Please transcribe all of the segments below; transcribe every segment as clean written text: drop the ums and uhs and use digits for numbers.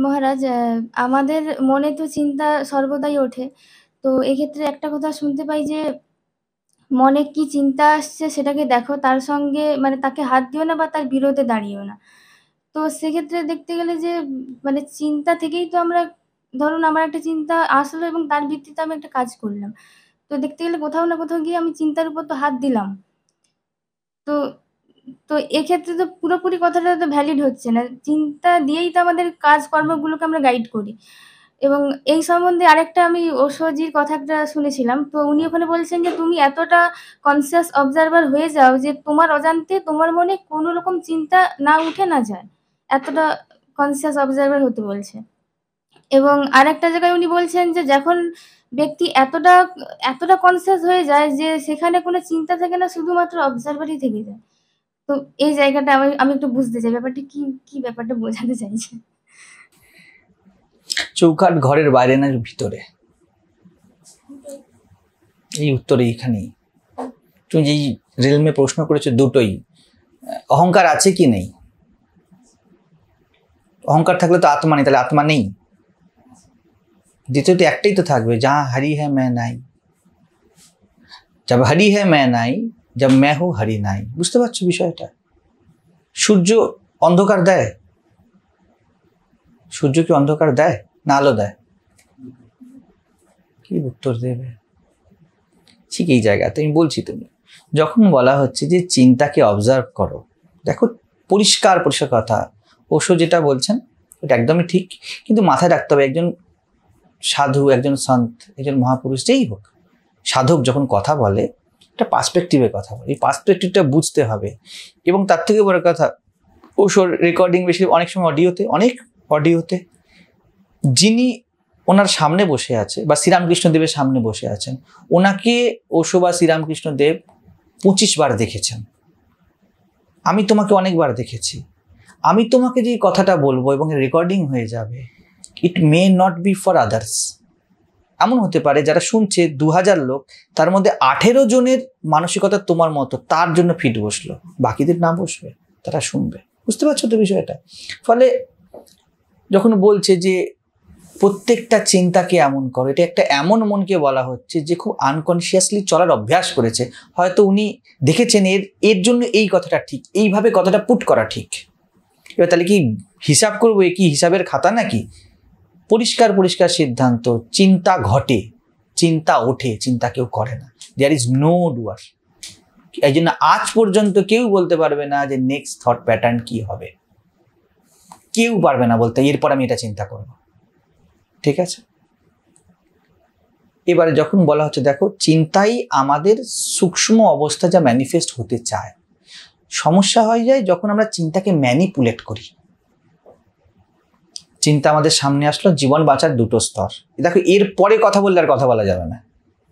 মহারাজ, আমাদের মনে তো চিন্তা সর্বদাই ওঠে। তো এক্ষেত্রে একটা কথা শুনতে পাই যে, মনে কি চিন্তা আসছে সেটাকে দেখো, তার সঙ্গে মানে তাকে হাত দিও না বা তার বিরোধে দাঁড়িয়েও না। তো সেক্ষেত্রে দেখতে গেলে যে মানে চিন্তা থেকেই তো আমরা, ধরুন আমার একটা চিন্তা আসলো এবং তার ভিত্তিতে আমি একটা কাজ করলাম। তো দেখতে গেলে কোথাও না কোথাও গিয়ে আমি চিন্তার উপর তো হাত দিলাম। তো তো এক্ষেত্রে তো পুরোপুরি কথাটা তো ভ্যালিড হচ্ছে না। চিন্তা দিয়েই তো আমাদের কাজকর্মগুলোকে আমরা গাইড করি। এবং এই সম্বন্ধে আরেকটা আমি ওশোজির কথা একটা শুনেছিলাম। তো উনি ওখানে বলছেন যে, "তুমি এতটা কনসিয়াস অবজার্ভার হয়ে যাও যে তোমার অজান্তে তোমার মনে কোনো রকম চিন্তা না উঠে না যায়।" এতটা কনসিয়াস অবজার্ভার হতে বলছে। এবং আরেকটা জায়গায় উনি বলছেন যে, যখন ব্যক্তি এতটা কনসিয়াস হয়ে যায় যে সেখানে কোনো চিন্তা থাকে না, শুধুমাত্র অবজার্ভারই থেকে যায়। তো এই জায়গাটা আমি আমি একটু বুঝতে চাই ব্যাপারটা কি, কি ব্যাপারটা বোঝাতে চাইছেন? চৌকাঠ ঘরের বাইরে না ভিতরে, এই উত্তর এইখানেই। তুমি যেই রেলমে প্রশ্ন করেছো দুটোই, অহংকার আছে কি নেই? অহংকার থাকলে তো আত্মা নেই, তাহলে আত্মা নেই। দ্বিতীয়ত একটাই তো থাকবে, যা হরি হ্যাঁ मैं নাই। जब हरि है मैं নাই, जब मैं हूँ हरि নাই। বুঝতে পারছো বিষয়টা? সূর্য অন্ধকার দেয়? সূর্য কি অন্ধকার দেয় না আলো দেয়? কি উত্তর দেবে? ঠিক এই জায়গাতে আমি বলছি, তুমি যখন বলা হচ্ছে যে চিন্তাকে অবজার্ভ করো, দেখো পরিষ্কার পরিষ্কার কথা, ওশো যেটা বলছেন এটা একদমই ঠিক। কিন্তু মাথায় রাখতে হবে, একজন সাধু, একজন সন্ত, একজন মহাপুরুষ যেই হোক, সাধক যখন কথা বলে একটা পার্সপেক্টিভে কথা বলে, এই পার্সপেক্টিভটা বুঝতে হবে। এবং তার থেকে বড় কথা, ওশোর রেকর্ডিং বেশি অনেক সময় অডিওতে যিনি ওনার সামনে বসে আছে বা শ্রীরামকৃষ্ণদেবের সামনে বসে আছেন, ওনাকে ওশো বা শ্রীরামকৃষ্ণদেব 25 বার দেখেছেন। আমি তোমাকে অনেকবার দেখেছি। আমি তোমাকে যে কথাটা বলবো এবং রেকর্ডিং হয়ে যাবে, it may not be for others. এমন হতে পারে যারা শুনছে 2000 লোক, তার মধ্যে 18 জনের মানসিকতা তোমার মতো, তার জন্য ফিট বসলো, বাকিদের না বসবে, তারা শুনবে। বুঝতে পারছো তো বিষয়টা? ফলে যখন বলছে যে প্রত্যেকটা চিন্তাকে এমন করো, এটা একটা এমন মনকে বলা হচ্ছে যে খুব আনকনসিয়াসলি চলার অভ্যাস করেছে। হয়তো উনি দেখেছেন এর জন্য এই কথাটা ঠিক, এইভাবে কথাটা পুট করা ঠিক। এবার তাহলে কি হিসাব করবো? এ কি হিসাবের খাতা নাকি? পরিষ্কার পরিষ্কার সিদ্ধান্ত, চিন্তা ঘটে, চিন্তা ওঠে, চিন্তা কেউ করে না। There is no doer. এই জন্য আজ পর্যন্ত কেউ বলতে পারবে না যে নেক্সট থট প্যাটার্ন কি হবে। কেউ পারবে না বলতে এরপর আমি এটা চিন্তা করব। ঠিক আছে? এবারে যখন বলা হচ্ছে, দেখো চিন্তাই আমাদের সূক্ষ্ম অবস্থা যা ম্যানিফেস্ট হতে চায়। সমস্যা হয়ে যায় যখন আমরা চিন্তাকে ম্যানিপুলেট করি। চিন্তা আমাদের সামনে আসলো, জীবন বাঁচার দুটো স্তর। দেখো এর পরে কথা বললে আর কথা বলা যাবে না।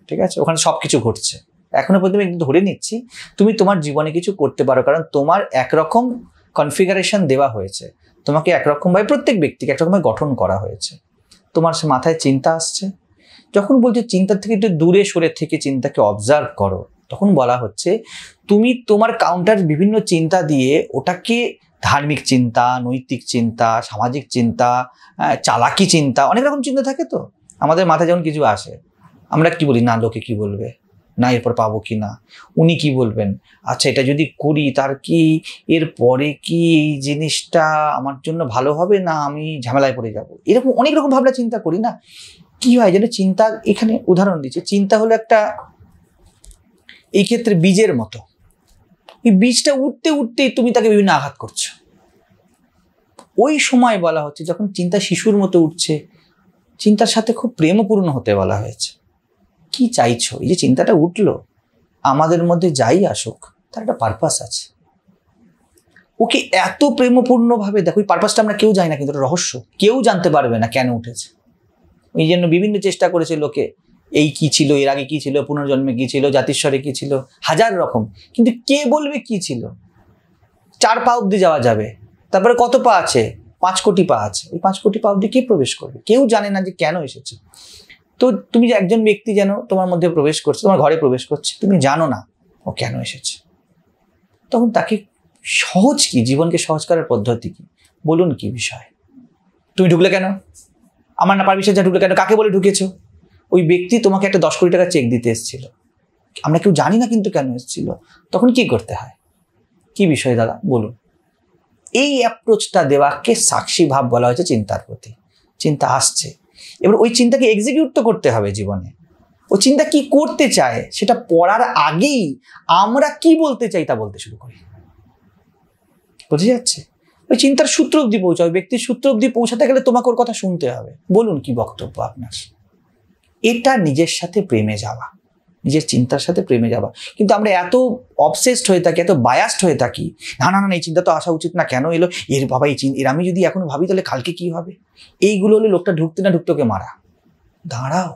ঠিক আছে? ওখানে সবকিছু ঘটছে। এখনো পর্যন্ত একটু ধরে নিচ্ছি তুমি তোমার জীবনে কিছু করতে পারো, কারণ তোমার একরকম কনফিগারেশন দেওয়া হয়েছে, তোমাকে একরকম ভাবে, প্রত্যেক ব্যক্তিকে একরকম ভাবে গঠন করা হয়েছে। তোমার মাথায় চিন্তা আসছে, যখন বলছে চিন্তার থেকে একটু দূরে সরে থেকে চিন্তাকে অবজার্ভ করো, তখন বলা হচ্ছে তুমি তোমার কাউন্টার বিভিন্ন চিন্তা দিয়ে ওটাকে ধার্মিক চিন্তা, নৈতিক চিন্তা, সামাজিক চিন্তা, চালাকি চিন্তা, অনেক রকম চিন্তা থাকে। তো আমাদের মাথায় যেমন কিছু আসে, আমরা কি বলি, না লোকে কি বলবে, না এরপর পাবো কি না, উনি কি বলবেন, আচ্ছা এটা যদি করি তার কি এর পরে কি এই জিনিসটা আমার জন্য ভালো হবে, না আমি ঝামেলায় পড়ে যাব, এরকম অনেক রকম ভাবনা চিন্তা করি না। কি হয় যেন, চিন্তা, এখানে উদাহরণ দিচ্ছে, চিন্তা হলো একটা এই ক্ষেত্রে বীজের মতো। এই বীজটা উঠতে উঠতেই তুমি তাকে বিভিন্ন আঘাত করছো। ওই সময় বলা হচ্ছে যখন চিন্তা শিশুর মতো উঠছে, চিন্তার সাথে খুব প্রেমপূর্ণ হতে বলা হয়েছে। কি চাইছো? এই যে চিন্তাটা উঠলো, আমাদের মধ্যে যাই আসুক তার একটা পারপাস আছে। ওকে এত প্রেমপূর্ণ ভাবে দেখো, ওই পারপাসটা আমরা কেউ জানি না, কিন্তু রহস্য, কেউ জানতে পারবে না কেন উঠেছে। এই জন্য বিভিন্ন চেষ্টা করেছে লোকে, এই কি ছিল, এর আগে কি ছিল, পুনর্জন্মে কি ছিল, জাতিস্বরে কি ছিল, হাজার রকম, কিন্তু কে বলবে কি ছিল? 4 পা অব্দি যাওয়া যাবে, তারপরে কত পা আছে? 5 কোটি পা আছে। ওই 5 কোটি পা অব্দি কে প্রবেশ করবে? কেউ জানে না যে কেন এসেছে। তো তুমি যে একজন ব্যক্তি যেন তোমার মধ্যে প্রবেশ করছে, তোমার ঘরে প্রবেশ করছে, তুমি জানো না ও কেন এসেছে। তখন তাকে সহজ কি, জীবনকে সহজ করার পদ্ধতি কি, বলুন কি বিষয়? তুমি ঢুকলে কেন, আমার না পারমিশন যা ঢুকলে কেন, কাকে বলে ঢুকেছো? ওই ব্যক্তি তোমাকে একটা 10 কোটি টাকা চেক দিতে এসেছিল, আমরা কেউ জানি না কিন্তু কেন এসেছিল, তখন কি করতে হয়? কি বিষয় দাদা বলুন? এই অ্যাপ্রোচটা দেওয়াকে সাক্ষী ভাব বলা হয়েছে চিন্তার প্রতি। চিন্তা আসছে, এবার ওই চিন্তাকে এক্সিকিউট তো করতে হবে জীবনে। ওই চিন্তা কি করতে চায় সেটা পড়ার আগেই আমরা কি বলতে চাই তা বলতে শুরু করি। বুঝে যাচ্ছে? ওই চিন্তার সূত্র অব্দি পৌঁছাবে, ওই ব্যক্তির সূত্র অব্দি পৌঁছাতে গেলে তোমাকে ওর কথা শুনতে হবে। বলুন কি বক্তব্য আপনার? এটা নিজের সাথে প্রেমে যাওয়া, নিজের চিন্তার সাথে প্রেমে যাওয়া। কিন্তু আমরা এত অবসেসড হয়ে থাকি, এত বায়াসড হয়ে থাকি, না না না এই চিন্তা তো আসা উচিত না, কেন এলো, এর বাবা এই এর আমি যদি এখন ভাবি তাহলে কালকে কি হবে। এইগুলো হলে লোকটা ঢুকতে না ঢুকতে ওকে মারা। দাঁড়াও,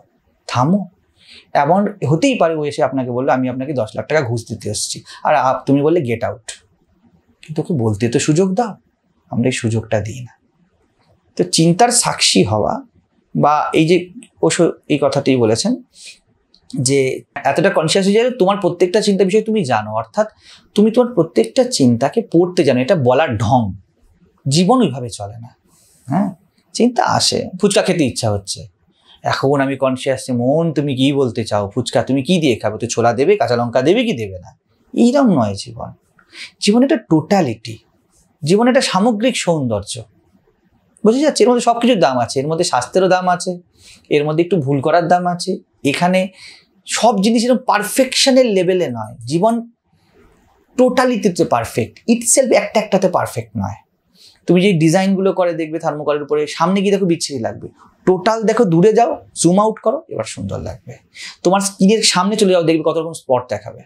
থামো। এমন হতেই পারে ও এসে আপনাকে বললো আমি আপনাকে 10 লাখ টাকা ঘুষ দিতে এসেছি, আর তুমি বললে গেট আউট। কিন্তু ওকে বলতে তো সুযোগ দাও, আমরা এই সুযোগটা দিই না। তো চিন্তার সাক্ষী হওয়া, বা এই যে ওশো এই কথাটি বলেছেন যে এতটা কনসিয়াস হয়ে যায় তোমার প্রত্যেকটা চিন্তা বিষয়ে তুমি জানো, অর্থাৎ তুমি তোমার প্রত্যেকটা চিন্তাকে পড়তে জানো। এটা বলার ঢং, জীবন ওইভাবে চলে না। হ্যাঁ, চিন্তা আসে, ফুচকা খেতে ইচ্ছা হচ্ছে, এখন আমি কনসিয়াস, মন তুমি কি বলতে চাও, ফুচকা তুমি কি দিয়ে খাবে, তো ছোলা দেবে, কাঁচা লঙ্কা দেবে কি দেবে না, এইরকম নয় জীবন। জীবন এটা টোটালিটি, জীবন এটা সামগ্রিক সৌন্দর্য। বুঝে যাচ্ছে? এর মধ্যে সবকিছুর দাম আছে, এর মধ্যে স্বাস্থ্যেরও দাম আছে, এর মধ্যে একটু ভুল করার দাম আছে। এখানে সব জিনিস এরকম পারফেকশনের লেভেলে নয়, জীবন টোটালিটিতে পারফেক্ট, ইটসেলফ একটা একটাতে পারফেক্ট নয়। তুমি যে ডিজাইনগুলো করে দেখবে থার্মোকলের উপরে, সামনে গিয়ে দেখো বিচ্ছিরি লাগবে, টোটাল দেখো, দূরে যাও, জুম আউট করো, এবার সুন্দর লাগবে। তোমার স্ক্রিনের সামনে চলে যাও, দেখবে কত রকম স্পট দেখাবে।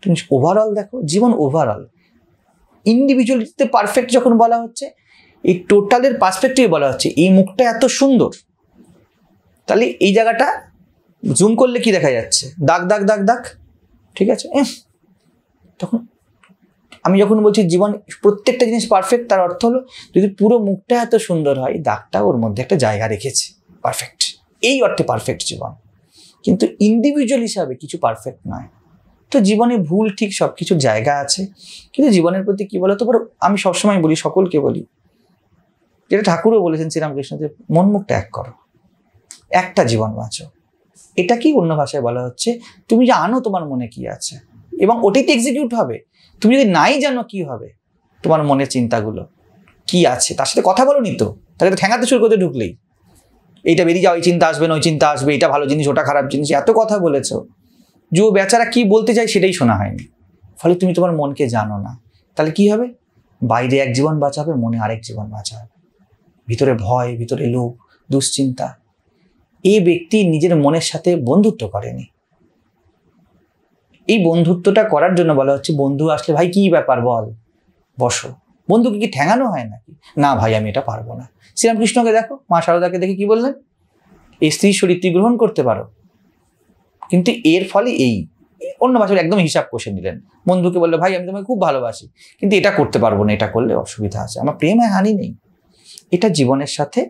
তুমি ওভারঅল দেখো, জীবন ওভারঅল। ইন্ডিভিজুয়ালিটিতে পারফেক্ট যখন বলা হচ্ছে, এই টোটালের পার্সপেক্টিভে বলা হচ্ছে এই মুখটা এত সুন্দর, তাহলে এই জায়গাটা জুম করলে কি দেখা যাচ্ছে, দাগ দাগ দাগ দাগ, ঠিক আছে? তখন আমি যখন বলছি জীবন প্রত্যেকটা জিনিস পারফেক্ট, তার অর্থ হলো যদি পুরো মুখটা এত সুন্দর হয়, দাগটা ওর মধ্যে একটা জায়গা রেখেছে, পারফেক্ট। এই অর্থে পারফেক্ট জীবন। কিন্তু ইন্ডিভিজুয়াল হিসাবে কিছু পারফেক্ট নয়। তো জীবনে ভুল ঠিক সব কিছুর জায়গা আছে, কিন্তু জীবনের প্রতি কি বলতো, আমি সবসময় বলি, সকলকে বলি, যেটা ঠাকুরও বলেছেন শ্রীরামকৃষ্ণ, যে মন মুখটা এক করো, একটা জীবন বাঁচো। এটা কি অন্য ভাষায় বলা হচ্ছে, তুমি জানো তোমার মনে কি আছে এবং ওটাই এক্সিকিউট হবে। তুমি যদি নাই জানো কি হবে, তোমার মনের চিন্তাগুলো কি আছে, তার সাথে কথা বলো নি তো, তাকে তো ঠেঙাতে শুরু করতে ঢুকলেই এইটা বেরিয়ে যাও, এই চিন্তা আসবে না, ওই চিন্তা আসবে, এটা ভালো জিনিস, ওটা খারাপ জিনিস, এত কথা বলেছ, যে ও বেচারা কি বলতে চায় সেটাই শোনা হয়নি। ফলে তুমি তোমার মনকে জানো না। তাহলে কি হবে, বাইরে এক জীবন বাঁচাবে, মনে আরেক জীবন বাঁচাবে, ভিতরে ভয়, ভিতরে লোভ, দুশ্চিন্তা। এই ব্যক্তি নিজের মনের সাথে বন্ধুত্ব করেনি। এই বন্ধুত্বটা করার জন্য বলা হচ্ছে, বন্ধু আসলে ভাই কি ব্যাপার বল, বসো। বন্ধুকে কি ঠেঙানো হয় নাকি? না ভাই আমি এটা পারবো না। শ্রীরামকৃষ্ণকে দেখো, মা শারদাকে দেখে কি বললেন, এই স্ত্রীর শরীর তুই গ্রহণ করতে পারো, কিন্তু এর ফলে এই অন্য ভাষায় একদম হিসাব কষে নিলেন। বন্ধুকে বললো ভাই আমি তোমাকে খুব ভালোবাসি, কিন্তু এটা করতে পারবো না, এটা করলে অসুবিধা আছে, আমার প্রেমে হানি নেই। এটা জীবনের সাথে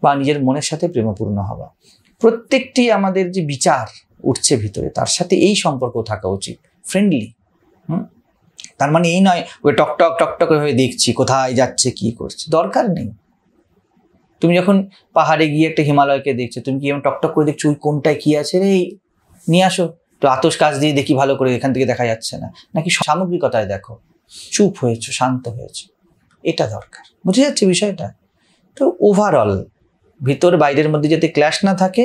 বা নিজের মনের সাথে প্রেমপূর্ণ হওয়া। প্রত্যেকটি আমাদের যে বিচার উঠছে ভিতরে, তার সাথে এই সম্পর্ক থাকা উচিত, ফ্রেন্ডলি। তার মানে এই নয় ওই টকটক টকটক হয়ে দেখছি কোথায় যাচ্ছে কি করছে, দরকার নেই। তুমি যখন পাহাড়ে গিয়ে একটা হিমালয়কে দেখছো, তুমি কি এমন টকটক করে দেখছো ওই কোনটায় কি আছে রে, নিয়ে আসো তো, আতস কাজ দিয়ে দেখি ভালো করে, এখান থেকে দেখা যাচ্ছে না, নাকি সামগ্রিকতায় দেখো, চুপ হয়েছো, শান্ত হয়েছো, এটা দরকার। বুঝে যাচ্ছে বিষয়টা? তো ওভারঅল ভিতর বাইরের মধ্যে যাতে ক্ল্যাশ না থাকে,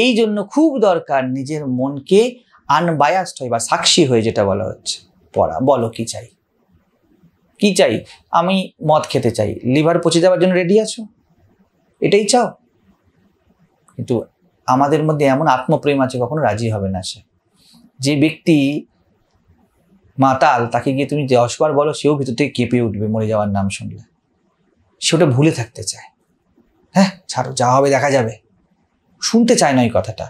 এই জন্য খুব দরকার নিজের মনকে আনবায়াসড হয় বা সাক্ষী হয়ে, যেটা বলা হচ্ছে, পড়া। বলো কি চাই, কি চাই? আমি মদ খেতে চাই, লিভার পচে যাওয়ার জন্য রেডি আছো, এটাই চাও? কিন্তু আমাদের মধ্যে এমন আত্মপ্রেম আছে, কখনো রাজি হবে না সে। যে ব্যক্তি মাতাল, তাকে গিয়ে তুমি 10 বার বলো, সেও ভিতর থেকে কেঁপে উঠবে মরে যাওয়ার নাম শুনলে, সে ওটা ভুলে থাকতে চায়। হ্যাঁ ছাড়ো, যা হবে দেখা যাবে, শুনতে চায় না এই কথাটা।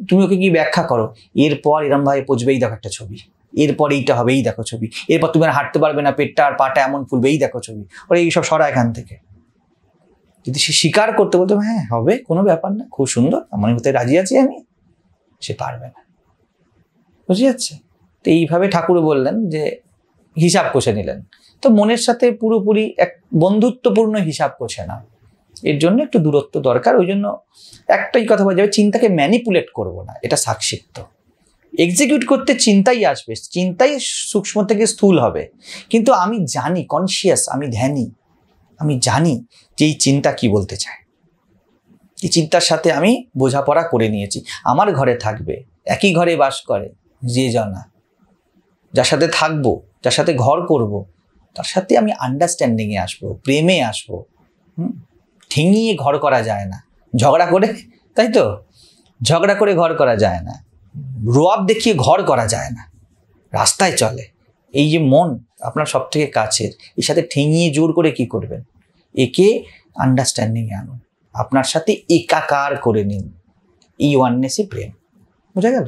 তুমি ওকে গিয়ে ব্যাখ্যা করো, এরপর এরম ভাবে পচবে, এই দেখো একটা ছবি, এরপর এইটা হবে, এই দেখো ছবি, এরপর তুমি আর হাঁটতে পারবে না, পেটটা আর পাটা এমন ফুলবে, এই দেখো ছবি, ওরা এইসব সরা এখান থেকে। যদি সে স্বীকার করতে বলতো হ্যাঁ হবে, কোনো ব্যাপার না, খুব সুন্দর, আমার হতে রাজি আছি আমি, সে পারবে না। বুঝে যাচ্ছে? তো এইভাবে ঠাকুর বললেন যে হিসাব কষে নিলেন। তো মনের সাথে পুরোপুরি এক বন্ধুত্বপূর্ণ হিসাব কষে না, এর জন্য একটু দূরত্ব দরকার। ওই জন্য একটাই কথা বলা যাবে, চিন্তাকে ম্যানিপুলেট করব না, এটা সাক্ষিত্ব। এক্সিকিউট করতে চিন্তাই আসবে, চিন্তাই সূক্ষ্ম থেকে স্থূল হবে, কিন্তু আমি জানি, কনসিয়াস, আমি ধ্যানী, আমি জানি যে এই চিন্তা কি বলতে চায়। এই চিন্তার সাথে আমি বোঝাপড়া করে নিয়েছি। আমার ঘরে থাকবে, একই ঘরে বাস করে যে জনা, যার সাথে থাকবো, যার সাথে ঘর করব, তার সাথে আমি আন্ডারস্ট্যান্ডিংয়ে আসবো, প্রেমে আসবো। ঠেঙিয়ে ঘর করা যায় না, ঝগড়া করে, তাই তো? ঝগড়া করে ঘর করা যায় না, রোয়াব দেখিয়ে ঘর করা যায় না, রাস্তায় চলে। এই যে মন আপনার সব থেকে কাছের, এর সাথে ঠেঙিয়ে জোর করে কি করবেন? একে আন্ডারস্ট্যান্ডিংয়ে আনুন, আপনার সাথে একাকার করে নিন। এই ওয়াননেসই প্রেম। বোঝা গেল?